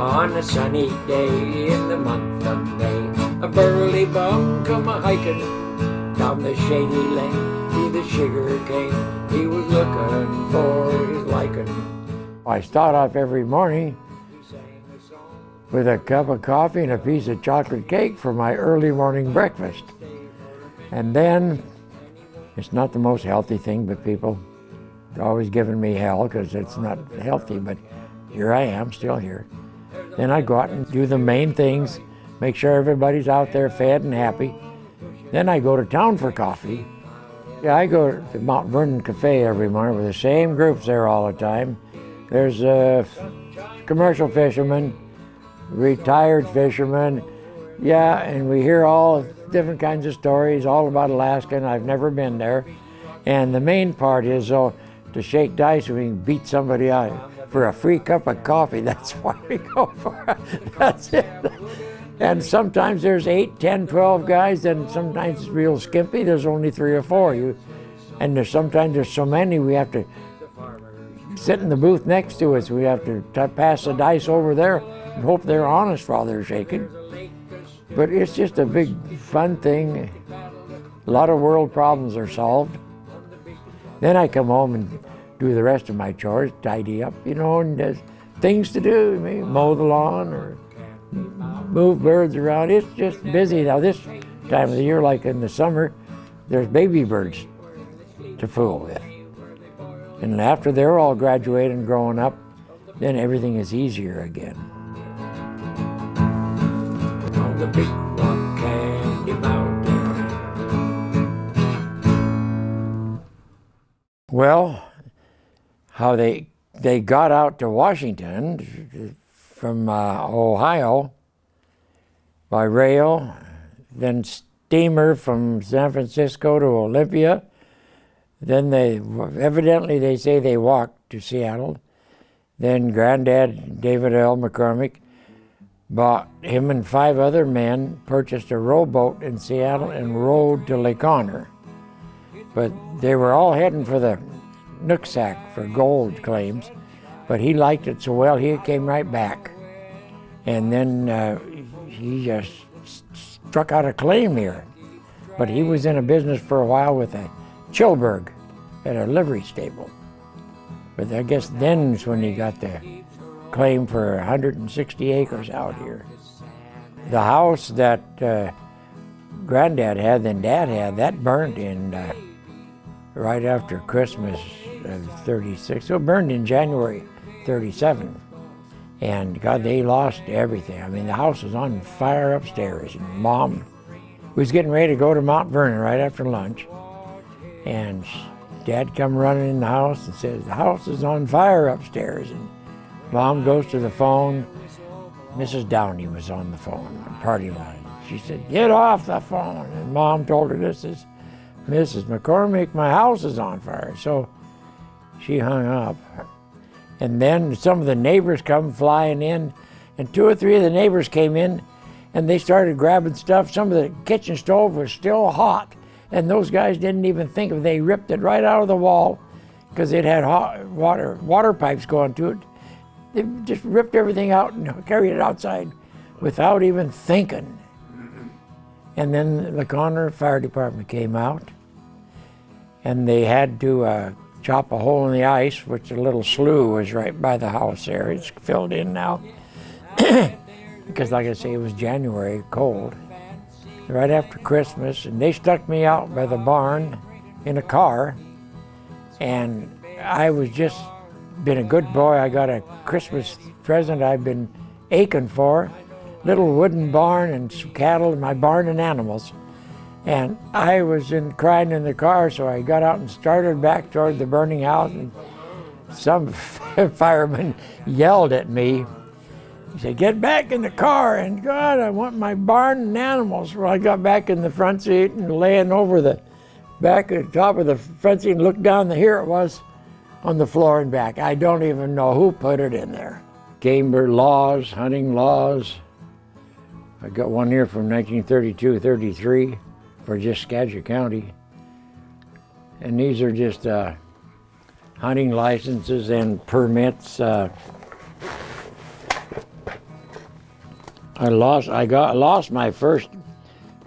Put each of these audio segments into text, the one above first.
On a sunny day in the month of May, a burly bum come a-hiking down the shady lane to the sugar cane. He was looking for his liking. I start off every morning with a cup of coffee and a piece of chocolate cake for my early morning breakfast. And then, it's not the most healthy thing, but people are always giving me hell because it's not healthy, but here I am, still here. Then I go out and do the main things, make sure everybody's out there fed and happy. Then I go to town for coffee. Yeah, I go to Mount Vernon Cafe every morning with the same groups there all the time. There's commercial fishermen, retired fishermen, yeah, and we hear all different kinds of stories, all about Alaska, and I've never been there. And the main part is, to shake dice when we can beat somebody out for a free cup of coffee. That's why we go for it. That's it. And sometimes there's 8, 10, 12 guys, and sometimes it's real skimpy. There's only 3 or 4. And sometimes there's so many we have to sit in the booth next to us. We have to pass the dice over there and hope they're honest while they're shaking. But it's just a big fun thing. A lot of world problems are solved. Then I come home and do the rest of my chores, tidy up, and there's things to do, maybe mow the lawn or move birds around. It's just busy. Now this time of the year, like in the summer, there's baby birds to fool with. And after they're all graduated and growing up, then everything is easier again. On the big rock candy mountain. Well, how they got out to Washington from Ohio by rail, then steamer from San Francisco to Olympia. Then they say they walked to Seattle. Then Granddad, David L. McCormick, him and 5 other men purchased a rowboat in Seattle and rowed to Lake Honor. But they were all heading for the Nooksack for gold claims, but he liked it so well he came right back. And then he just struck out a claim here. But he was in a business for a while with a Chilberg at a livery stable. But I guess then's when he got the claim for 160 acres out here. The house that Granddad had, then Dad had, that burned in right after Christmas of 36. So it burned in January 37. And God, they lost everything. I mean, the house was on fire upstairs. And Mom was getting ready to go to Mount Vernon right after lunch. And Dad come running in the house and says, the house is on fire upstairs. And Mom goes to the phone. Mrs. Downey was on the phone, the party line. She said, get off the phone. And Mom told her, this is Mrs. McCormick, my house is on fire. So she hung up. And then some of the neighbors come flying in, and 2 or 3 of the neighbors came in, and they started grabbing stuff. Some of the kitchen stove was still hot, and those guys didn't even think of it. They ripped it right out of the wall because it had hot water pipes going to it. They just ripped everything out and carried it outside without even thinking. And then the Connor Fire Department came out, and they had to chop a hole in the ice, which a little slough was right by the house there. It's filled in now. Because like I say, it was January, cold. Right after Christmas, and they stuck me out by the barn in a car. And I was just been a good boy. I got a Christmas present I've been aching for. Little wooden barn and some cattle in my barn and animals. And I was crying in the car, so I got out and started back toward the burning house, and some fireman yelled at me. He said, get back in the car, and God, I want my barn and animals. Well, I got back in the front seat and laying over the back at the top of the front seat and looked down, here it was on the floor and back. I don't even know who put it in there. Game bird laws, hunting laws. I got one here from 1932-33. For just Skagit County. And these are just hunting licenses and permits. I lost my first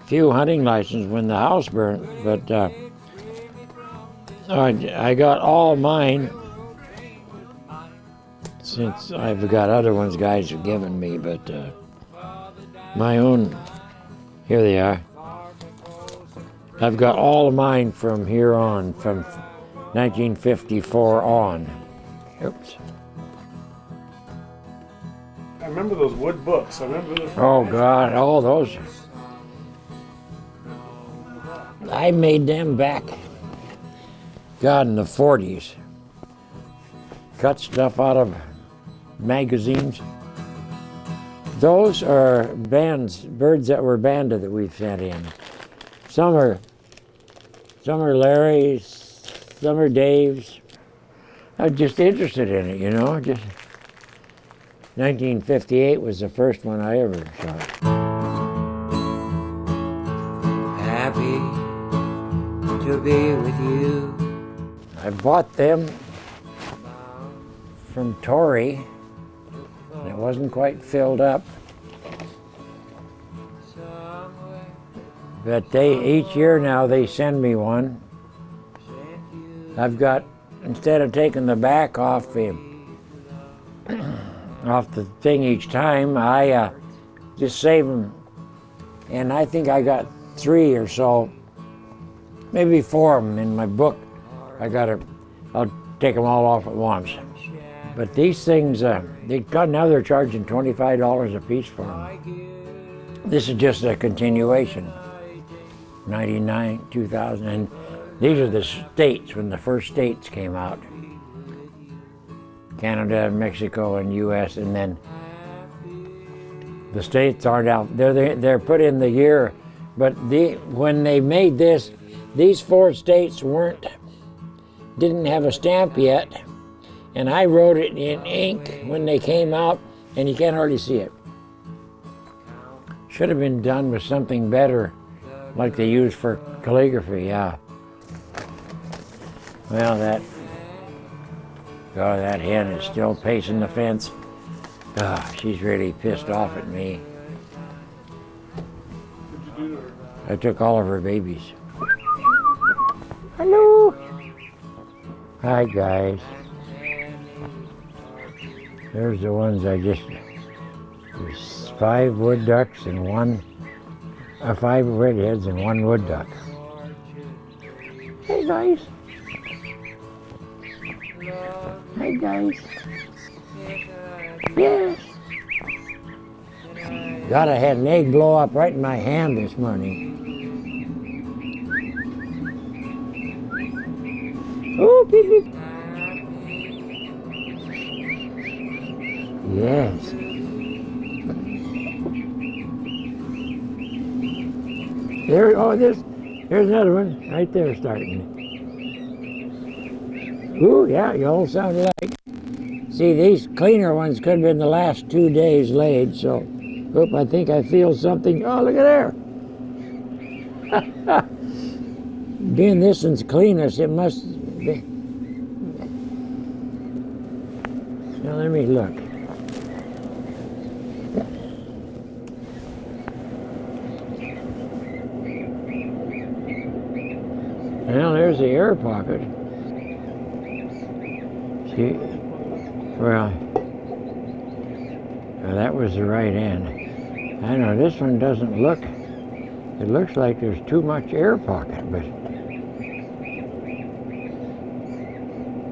few hunting licenses when the house burned, but I got all mine since I've got other ones guys have given me, but my own, here they are. I've got all of mine from here on, from 1954 on. Oops. I remember those wood books. I remember those. Oh God, all those. I made them back, God, in the 40s. Cut stuff out of magazines. Those are birds that were banded that we've sent in. Some are Larry's, some are Dave's. I'm just interested in it, you know. Just 1958 was the first one I ever shot. Happy to be with you. I bought them from Tory. It wasn't quite filled up. But each year now they send me one. I've got, instead of taking the back off the thing each time, I just save them. And I think I got 3 or so, maybe 4 of them in my book. I'll take them all off at once. But these things, now they're charging $25 a piece for them. This is just a continuation. 99, 2000, and these are the states when the first states came out. Canada, Mexico, and U.S., and then the states aren't out. They're put in the year, but when they made this, these 4 states didn't have a stamp yet, and I wrote it in ink when they came out, and you can't hardly see it. Should have been done with something better, like they use for calligraphy, yeah. Well, that hen is still pacing the fence. She's really pissed off at me. What'd you do to her? I took all of her babies. Hello. Hi, guys. There's the ones there's 5 wood ducks and 5 redheads and 1 wood duck. Hey, guys. Hey, guys. Yes. God, I had an egg blow up right in my hand this morning. Oh, beep, beep. Yes. There's another one right there starting. Ooh, yeah, you all sound alike. See, these cleaner ones could have been the last 2 days laid, so, I think I feel something. Oh, look at there. Being this one's cleanest, it must be. Now, let me look. Well, there's the air pocket. See, well, that was the right end. I know this one doesn't look, it looks like there's too much air pocket, but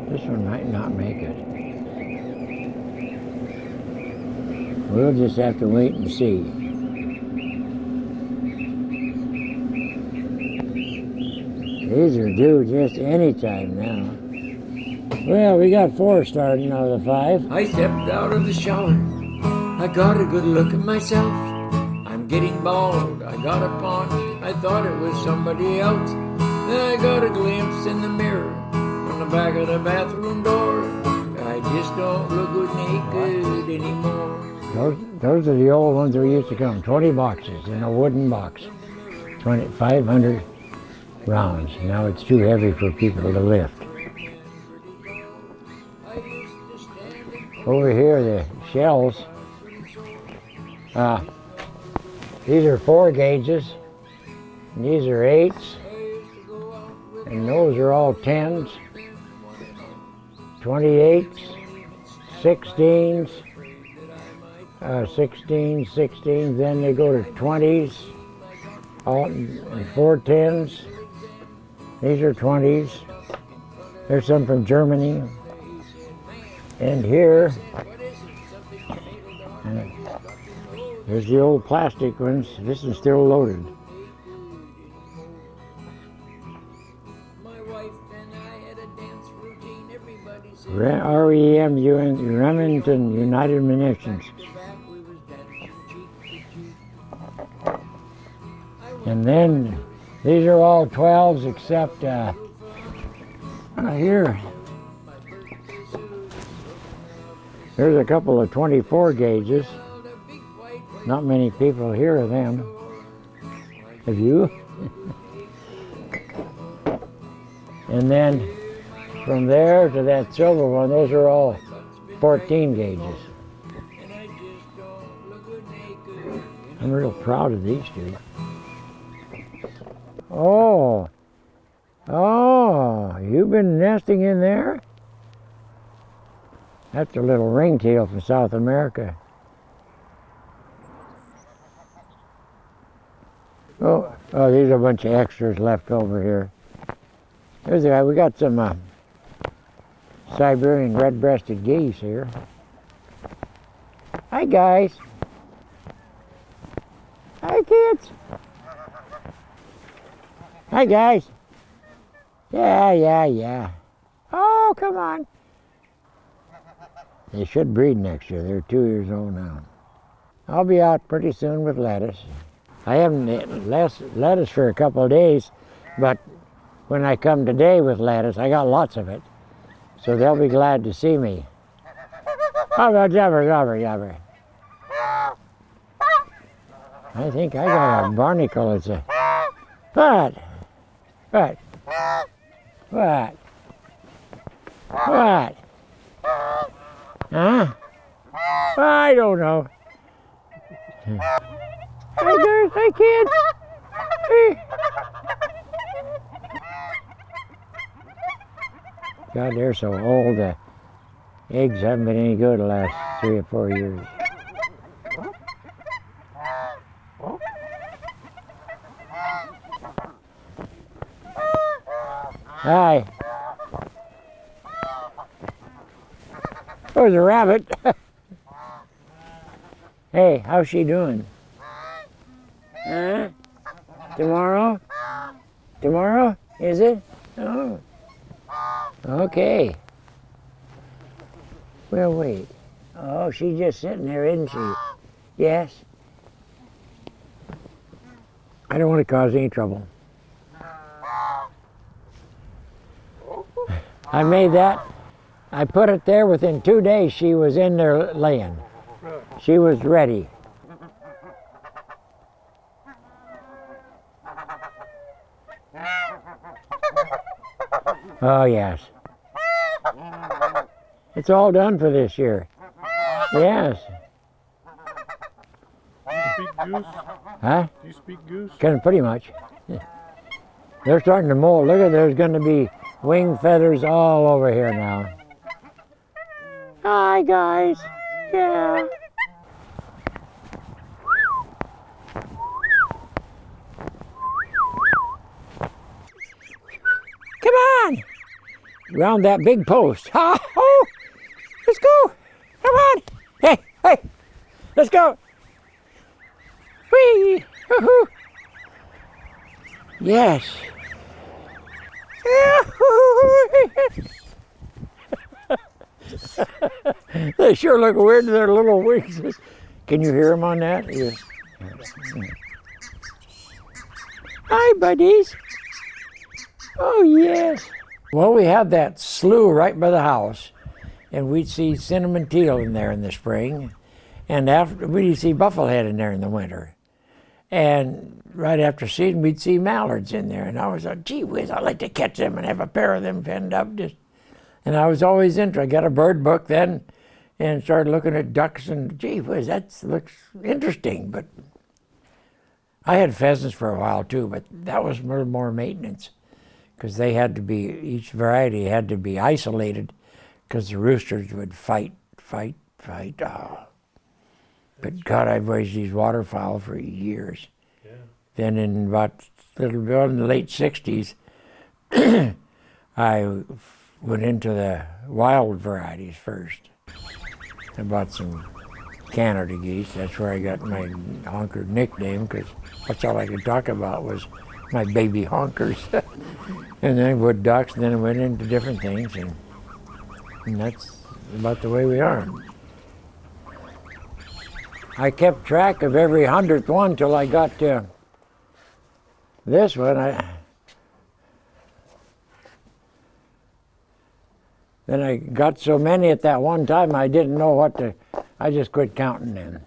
this one might not make it. We'll just have to wait and see. These are due just any time now. Well, we got 4 starting out of the 5. I stepped out of the shower. I got a good look at myself. I'm getting bald. I got a paunch. I thought it was somebody else. Then I got a glimpse in the mirror on the back of the bathroom door. I just don't look good naked anymore. Those are the old ones that used to come. 20 boxes in a wooden box. 500 rounds. Now it's too heavy for people to lift. Over here, the shells. These are 4 gauges, and these are 8s, and those are all 10s, 28s, 16s, 16s, then they go to 20s, all, and 4 10s. These are 20s. There's some from Germany. And here, there's the old plastic ones. This is still loaded. REM, Remington United Munitions. And then these are all 12s except here. There's a couple of 24 gauges. Not many people hear of them. Have you? And then from there to that silver one, those are all 14 gauges. I'm real proud of these two. Oh, you've been nesting in there? That's a little ringtail from South America. Oh, these are a bunch of extras left over here. There's a guy. We got some Siberian red-breasted geese here. Hi, guys. Hi, kids. Hi, guys. Yeah. Oh, come on. They should breed next year. They're 2 years old now. I'll be out pretty soon with lettuce. I haven't eaten lettuce for a couple of days, but when I come today with lettuce, I got lots of it. So they'll be glad to see me. Yabber. I think I got a barnacle. It's a... What? Huh? I don't know. Hi, girls. Hi, kids. Hey. God, they're so old. The eggs haven't been any good the last 3 or 4 years. Hi. There's a rabbit. Hey, how's she doing? Huh? Tomorrow? Tomorrow? Is it? Oh. Okay. Well, wait. Oh, she's just sitting there, isn't she? Yes. I don't want to cause any trouble. I made that. I put it there. Within 2 days, she was in there laying. She was ready. Oh, yes. It's all done for this year. Yes. Do you speak goose? Huh? Do you speak goose? Pretty much. They're starting to mold. Look at, there's going to be wing feathers all over here now. Hi, guys. Yeah. Come on! Round that big post. Ha! Oh! Let's go! Come on! Hey! Let's go! Whee! Woohoo! Yes! They sure look weird with their little wings. Can you hear them on that? Yes. Hi, buddies. Oh, yes. Well, we had that slough right by the house, and we'd see cinnamon teal in there in the spring, and after we'd see bufflehead in there in the winter. And right after season, we'd see mallards in there, and I was like, gee whiz, I'd like to catch them and have a pair of them penned up. And I was always interested. I got a bird book then and started looking at ducks, and gee whiz, that looks interesting. But I had pheasants for a while too, but that was a little more maintenance because they had to be, each variety had to be isolated because the roosters would fight. Oh. But God, I've raised these waterfowl for years. Yeah. Then in about little bit in the late 60s, I went into the wild varieties first. I bought some Canada geese. That's where I got my honker nickname, because that's all I could talk about was my baby honkers. And then wood ducks, and then I went into different things, and that's about the way we are. I kept track of every 100th one till I got to this one. Then I got so many at that one time I didn't know what to, I just quit counting then.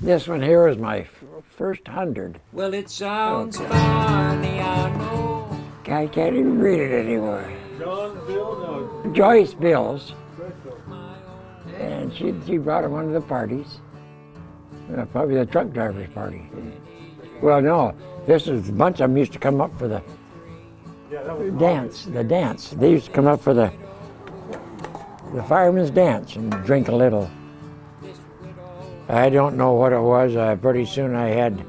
This one here is my first 100. Well, it sounds funny, I know. I can't even read it anymore. John, Bill, no. Joyce Bills, Greco. and she brought them one of the parties. Probably the truck driver's party. Well, no, this is a bunch of them used to come up for the Yeah, that was dance. They used to come up for the fireman's dance and drink a little. I don't know what it was. Pretty soon I had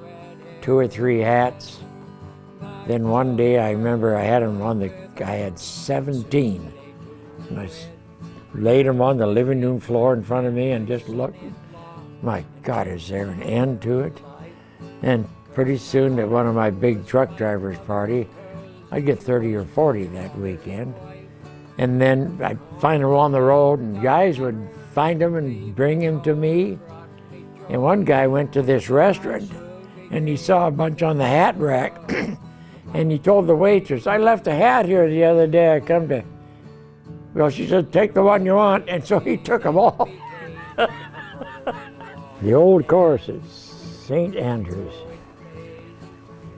2 or 3 hats. Then one day I remember I had them on I had 17. And I laid them on the living room floor in front of me and just looked. My God, is there an end to it? And pretty soon at one of my big truck drivers' party, I'd get 30 or 40 that weekend. And then I'd find them on the road, and guys would find them and bring them to me. And one guy went to this restaurant, and he saw a bunch on the hat rack, and he told the waitress, I left a hat here the other day, I come to. Well, she said, take the one you want, and so he took them all. The old course at St. Andrews.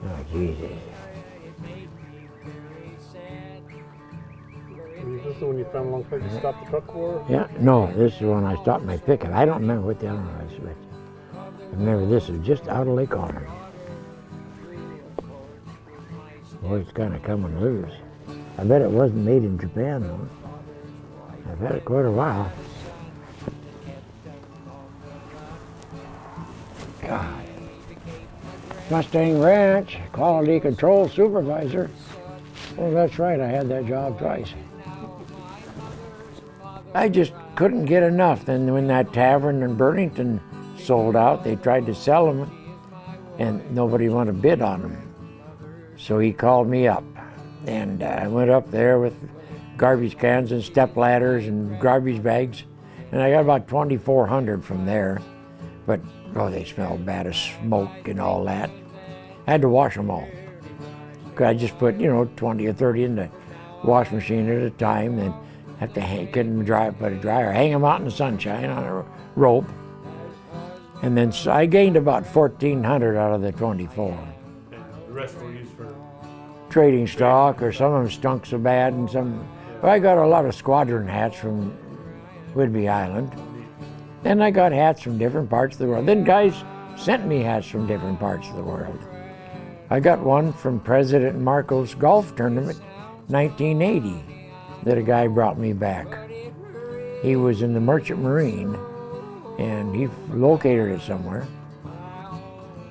Oh, Jesus. Is this the one you found along the road to stop the truck for? Yeah, no, this is when I stopped my pickup. I don't remember what the other one was, but I remember this was just out of Lake Honor. Boy, it's kind of coming loose. I bet it wasn't made in Japan, though. I've had it quite a while. God. Mustang Ranch, Quality Control Supervisor. Oh, that's right, I had that job twice. I just couldn't get enough. Then when that tavern in Burlington sold out, they tried to sell them, and nobody wanted to bid on them. So he called me up, and I went up there with garbage cans and step ladders and garbage bags, and I got about 2,400 from there. But, oh, they smelled bad of smoke and all that. I had to wash them all. I just put, 20 or 30 in the wash machine at a time, and have to get them dry, put a dryer, hang them out in the sunshine on a rope. And then so I gained about 1,400 out of the 24. And the rest were used for Trading stock, or some of them stunk so bad, and some. Well, I got a lot of squadron hats from Whidbey Island. Then I got hats from different parts of the world. Then guys sent me hats from different parts of the world. I got one from President Marcos golf tournament, 1980, that a guy brought me back. He was in the Merchant Marine, and he located it somewhere.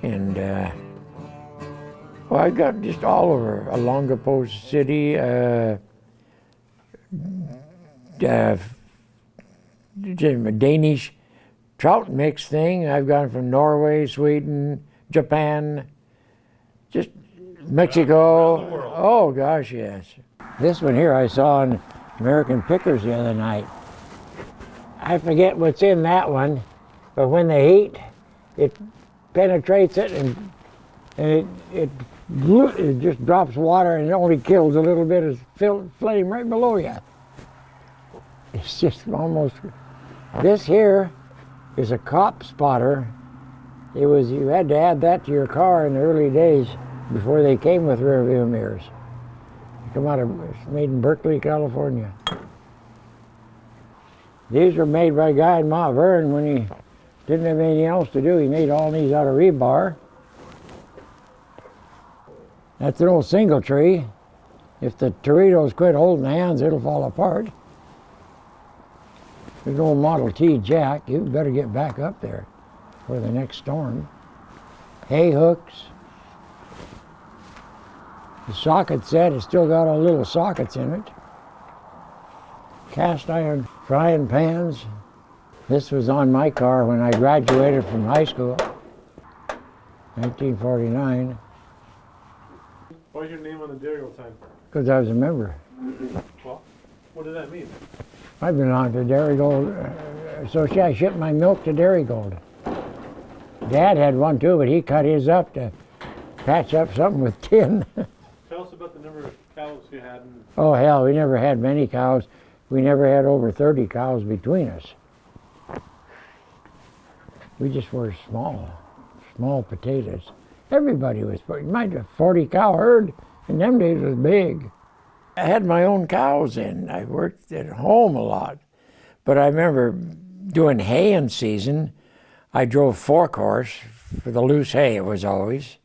And well, I got just all over Alonga Post City, Danish trout mix thing. I've gone from Norway, Sweden, Japan, just Mexico. Around the world. Oh gosh, yes. This one here I saw in American Pickers the other night. I forget what's in that one, but when they heat, it penetrates it and it just drops water and it only kills a little bit of flame right below you. It's just almost. This here is a cop spotter. You had to add that to your car in the early days before they came with rear view mirrors. It's made in Berkeley, California. These were made by a guy in Mount Vernon when he didn't have anything else to do. He made all these out of rebar. That's an old single tree. If the Doritos quit holding hands, it'll fall apart. There's an old Model T jack. You better get back up there for the next storm. Hay hooks. The socket set has still got all little sockets in it. Cast iron frying pans. This was on my car when I graduated from high school, 1949, Why's your name on the Darrell sign? because I was a member. Well, what does that mean? I belonged to Dairy Gold Association. I shipped my milk to Dairy Gold. Dad had one too, but he cut his up to patch up something with tin. Tell us about the number of cows you had. Oh hell, we never had many cows. We never had over 30 cows between us. We just were small potatoes. Everybody was, you might have 40 cow herd, in them days was big. I had my own cows in. I worked at home a lot. But I remember doing hay in season. I drove 4-course for the loose hay, it was always,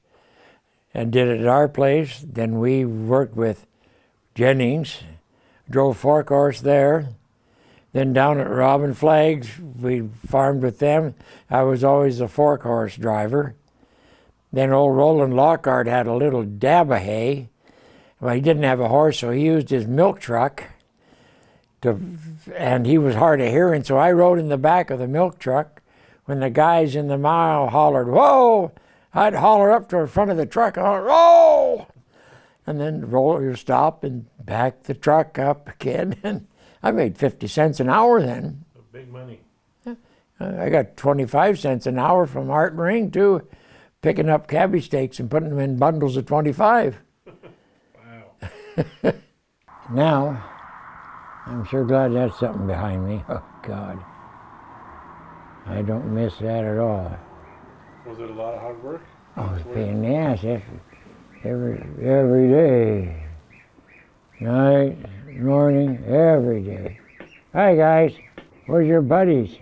and did it at our place. Then we worked with Jennings, drove 4-course there. Then down at Robin Flags, we farmed with them. I was always the 4-course driver. Then old Roland Lockhart had a little dab of hay. Well, he didn't have a horse, so he used his milk truck, and he was hard of hearing, so I rode in the back of the milk truck. When the guys in the mile hollered, "Whoa!" I'd holler up to the front of the truck, and holler, "Whoa!" And then roll your stop and back the truck up again. And I made 50 cents an hour then. Big money. I got 25 cents an hour from Art and Ring too, picking up cabbage steaks and putting them in bundles of 25. Wow. Now, I'm sure glad that's something behind me. Oh God, I don't miss that at all. Was it a lot of hard work? Oh, it's a pain in the ass every day. Night, morning, every day. Hi guys, where's your buddies?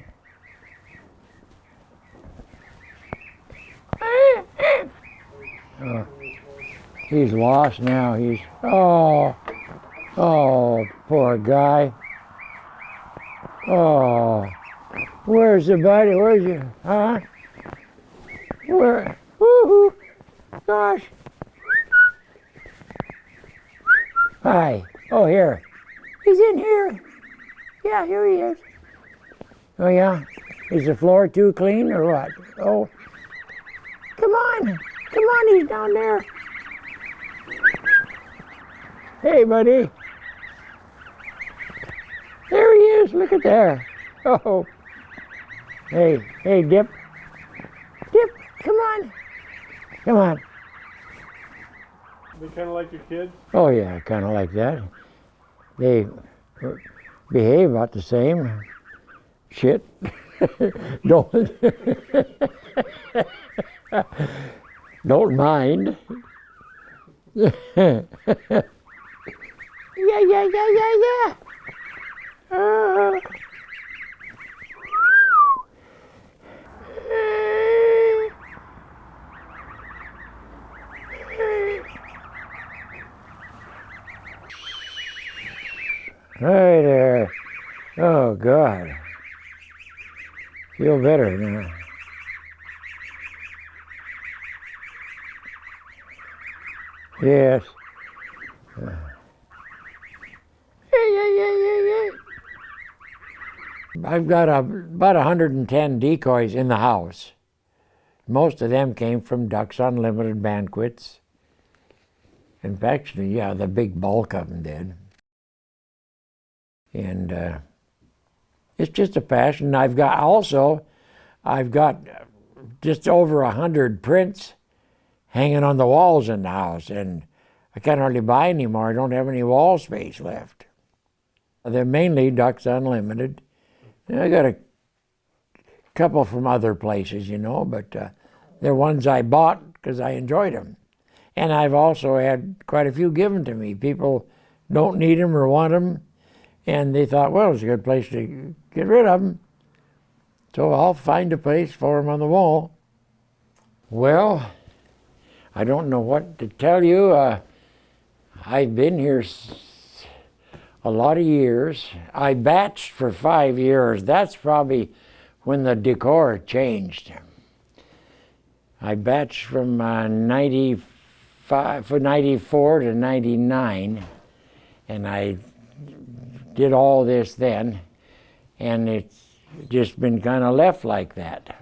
Oh, he's lost now. Oh, poor guy. Oh, where's the buddy? Where's you? Huh? Where? Woohoo! Gosh. Hi. Oh, here. He's in here. Yeah, here he is. Oh, yeah? Is the floor too clean or what? Oh. Come on. Come on, he's down there. Hey, buddy. There he is. Look at there. Oh. Hey, Dip. Dip, come on. Come on. They kind of like your kids? Oh, yeah, kind of like that. They behave about the same. Shit. Don't mind. Yeah. Right there. Oh, God. Feel better now. Yes. I've got about 110 decoys in the house. Most of them came from Ducks Unlimited banquets. In fact, yeah, the big bulk of them did. And it's just a passion. I've got just over 100 prints hanging on the walls in the house, and I can't hardly buy anymore. I don't have any wall space left. They're mainly Ducks Unlimited. And I got a couple from other places, you know, but they're ones I bought because I enjoyed them. And I've also had quite a few given to me. People don't need them or want them, and they thought, well, it's a good place to get rid of them. So I'll find a place for them on the wall. Well, I don't know what to tell you. I've been here a lot of years. I batched for 5 years. That's probably when the decor changed. I batched from 94 to 99, and I did all this then, and it's just been kind of left like that.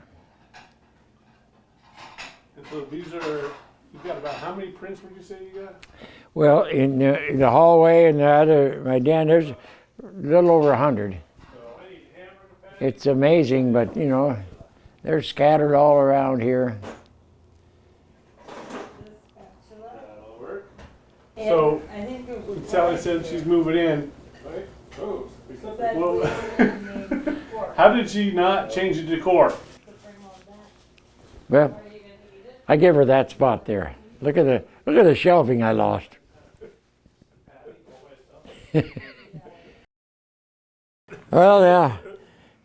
And so these are, you've got about how many prints would you say you got? Well, in the hallway and the other, my den, there's a little over 100. It's amazing, but you know, they're scattered all around here. So, Sally said she's moving in. Well, how did she not change the decor? Well, I give her that spot there. Look at the shelving I lost. Well, yeah.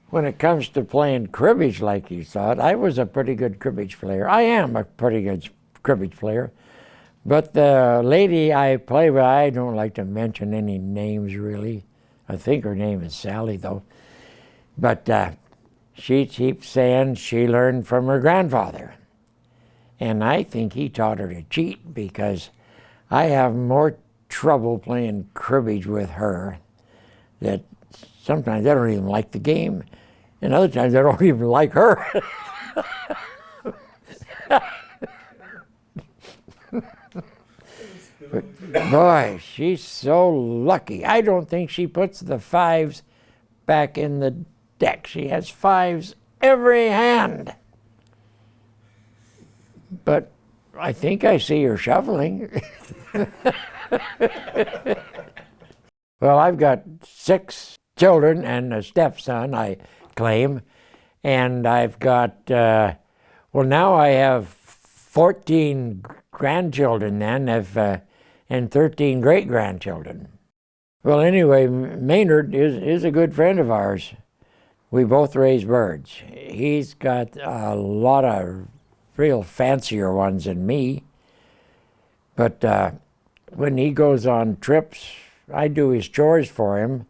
When it comes to playing cribbage like you thought, I was a pretty good cribbage player. I am a pretty good cribbage player. But the lady I play with, I don't like to mention any names really. I think her name is Sally though. But she keeps saying she learned from her grandfather. And I think he taught her to cheat, because I have more trouble playing cribbage with her that sometimes I don't even like the game, and other times I don't even like her. But boy, she's so lucky. I don't think she puts the 5s back in the deck. She has 5s every hand. But I think I see her shuffling. Well, I've got 6 children and a stepson, I claim. And I've got, well, now I have 14 grandchildren then, and 13 great-grandchildren. Well, anyway, Maynard is a good friend of ours. We both raise birds. He's got a lot of real fancier ones than me. But when he goes on trips, I do his chores for him,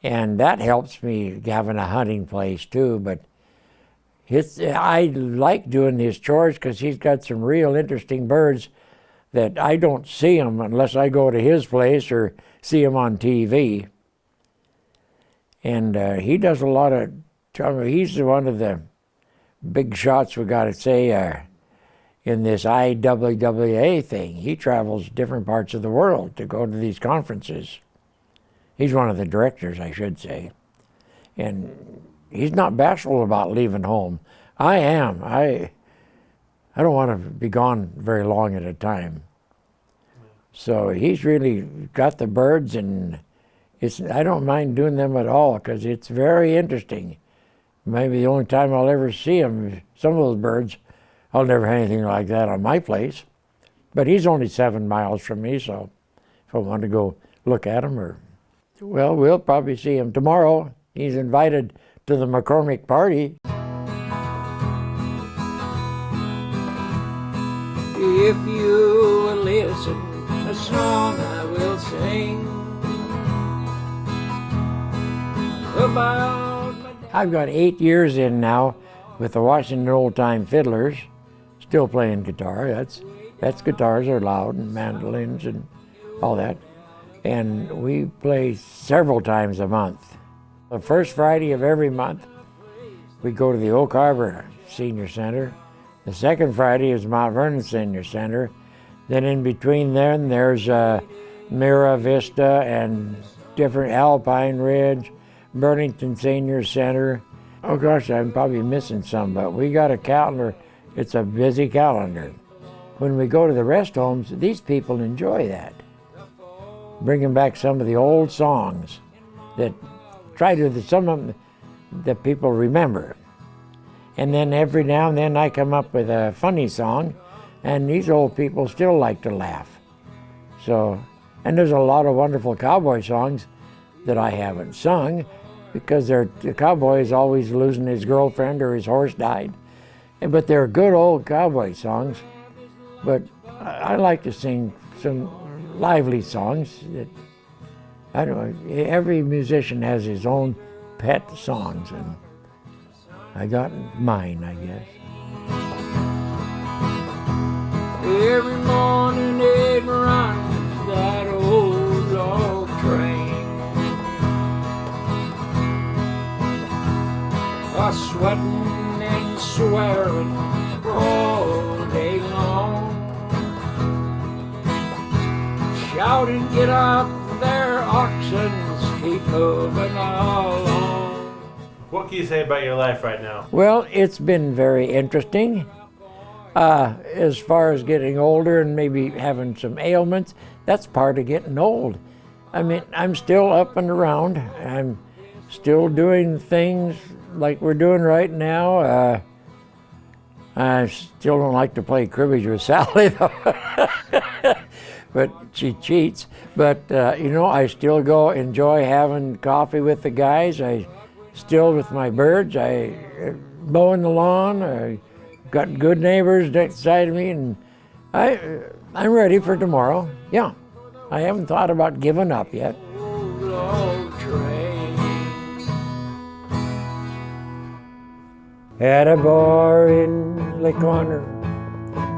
and that helps me having a hunting place too. But I like doing his chores because he's got some real interesting birds that I don't see them unless I go to his place or see them on TV. And he does a lot of, he's one of the big shots, we got to say, in this IWWA thing. He travels different parts of the world to go to these conferences. He's one of the directors, I should say. And he's not bashful about leaving home. I am. I don't want to be gone very long at a time. So he's really got the birds, and I don't mind doing them at all, because it's very interesting. Maybe the only time I'll ever see them, some of those birds, I'll never have anything like that on my place. But he's only 7 miles from me, so if I want to go look at him, well, we'll probably see him tomorrow. He's invited to the McCormick party. If you will listen, a song I will sing about my dad. I've got 8 years in now with the Washington Old Time Fiddlers, still playing guitar. That's guitars are loud, and mandolins and all that. And we play several times a month. The first Friday of every month, we go to the Oak Harbor Senior Center. The second Friday is Mount Vernon Senior Center. Then in between then, there's Mira Vista and different Alpine Ridge, Burlington Senior Center. Oh gosh, I'm probably missing some, but we got a calendar. It's a busy calendar. When we go to the rest homes, these people enjoy that. Bringing back some of the old songs that some of them that people remember. And then every now and then I come up with a funny song, and these old people still like to laugh. So, and there's a lot of wonderful cowboy songs that I haven't sung, because the cowboy is always losing his girlfriend or his horse died. But they're good old cowboy songs. But I like to sing some lively songs. That, I don't know, every musician has his own pet songs, and I got mine, I guess. Every morning it runs that old log train, a sweating and swearing all day long, shouting, get up there, oxen, keep moving along. What can you say about your life right now? Well, it's been very interesting. As far as getting older and maybe having some ailments, that's part of getting old. I mean, I'm still up and around. I'm still doing things like we're doing right now. I still don't like to play cribbage with Sally, though. But she cheats. But, you know, I still go enjoy having coffee with the guys. I still with my birds. I mowing the lawn. I got good neighbors next side of me, and I'm ready for tomorrow. Yeah, I haven't thought about giving up yet. Old log train. At a bar in the corner,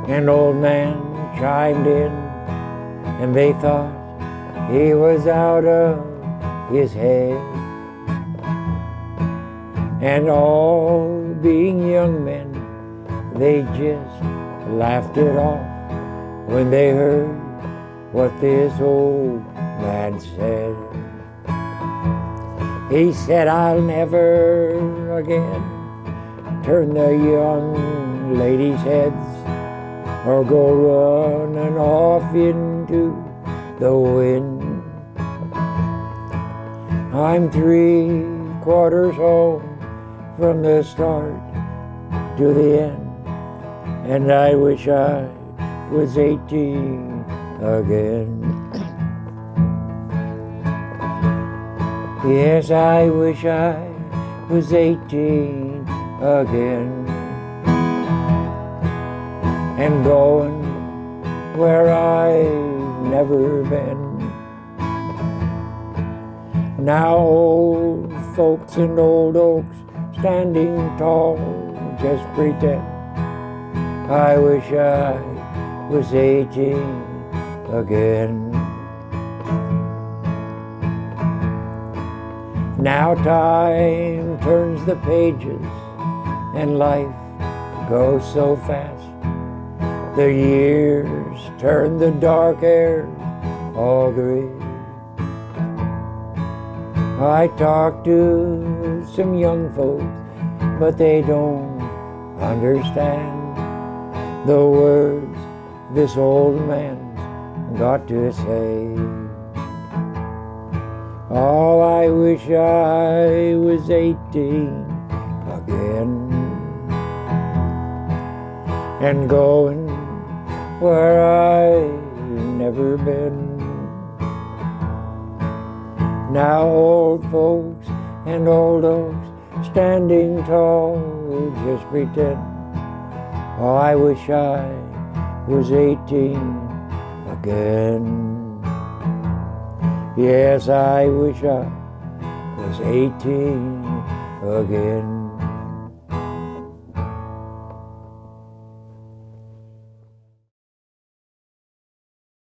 an old man chimed in, and they thought he was out of his head. And all being young men, they just laughed it off when they heard what this old man said. He said, I'll never again turn the young ladies' heads or go running off into the wind. I'm 3/4 home from the start to the end, and I wish I was 18 again. Yes, I wish I was 18 again, and going where I've never been. Now old folks and old oaks standing tall just pretend I wish I was 18 again. Now time turns the pages and life goes so fast. The years turn the dark air all gray. I talk to some young folks, but they don't understand the words this old man's got to say. Oh, I wish I was 18 again, and going where I've never been. Now old folks and old oaks standing tall just pretend. Oh, I wish I was 18 again. Yes, I wish I was 18 again.